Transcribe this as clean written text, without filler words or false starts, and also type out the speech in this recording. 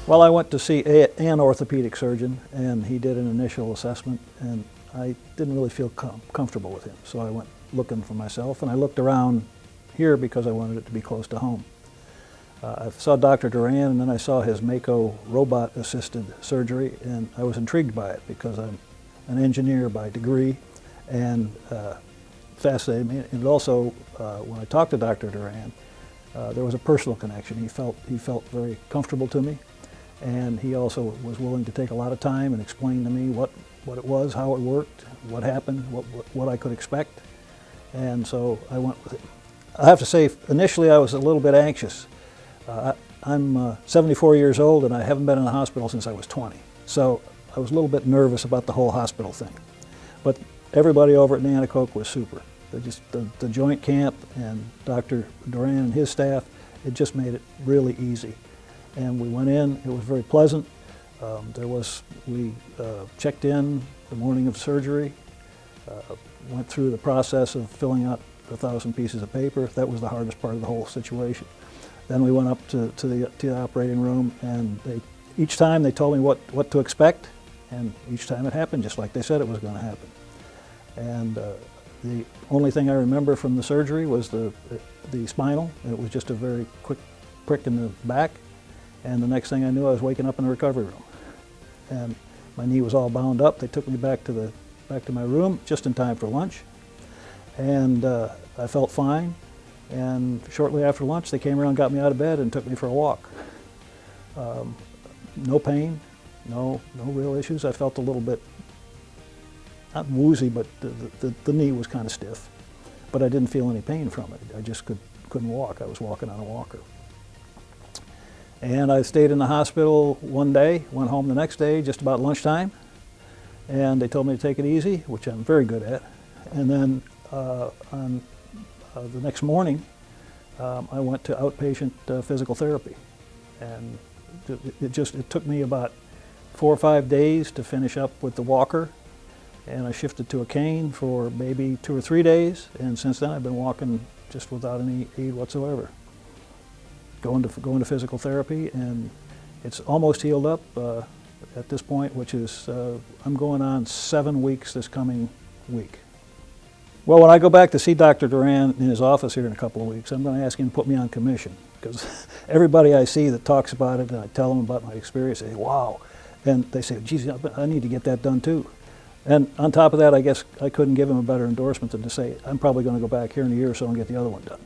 Well, I went to see an orthopedic surgeon, and he did an initial assessment, and I didn't really feel comfortable with him. So I went looking for myself, and I looked around here because I wanted it to be close to home. I saw Dr. Duran, and then I saw his Mako robot-assisted surgery, and I was intrigued by it because I'm an engineer by degree, and fascinated me. And also, when I talked to Dr. Duran, there was a personal connection. He felt very comfortable to me, and he also was willing to take a lot of time and explain to me what it was, how it worked, what happened, what I could expect, and so I went with it. I have to say, initially I was a little bit anxious. I'm 74 years old, and I haven't been in the hospital since I was 20. So I was a little bit nervous about the whole hospital thing. But everybody over at Nanticoke was super. The joint camp and Dr. Duran and his staff, it just made it really easy. And we went in, it was very pleasant. We checked in the morning of surgery, went through the process of filling out 1,000 pieces of paper. That was the hardest part of the whole situation. Then we went up to the operating room, and each time they told me what to expect, and each time it happened just like they said it was going to happen. And the only thing I remember from the surgery was the spinal. It was just a very quick prick in the back, and the next thing I knew I was waking up in the recovery room. And my knee was all bound up. They took me back to my room just in time for lunch, and I felt fine. And shortly after lunch, they came around, got me out of bed, and took me for a walk. No pain, no real issues. I felt a little bit, not woozy, but the knee was kind of stiff. But I didn't feel any pain from it. I just couldn't walk. I was walking on a walker. And I stayed in the hospital one day, went home the next day, just about lunchtime. And they told me to take it easy, which I'm very good at. And then on the next morning, I went to outpatient physical therapy, and it took me about 4 or 5 days to finish up with the walker, and I shifted to a cane for maybe 2 or 3 days, and since then I've been walking just without any aid whatsoever. Going to physical therapy, and it's almost healed up at this point, which is I'm going on 7 weeks this coming week. Well, when I go back to see Dr. Duran in his office here in a couple of weeks, I'm going to ask him to put me on commission, because everybody I see that talks about it and I tell them about my experience, they say, wow. And they say, geez, I need to get that done too. And on top of that, I guess I couldn't give him a better endorsement than to say, I'm probably going to go back here in a year or so and get the other one done.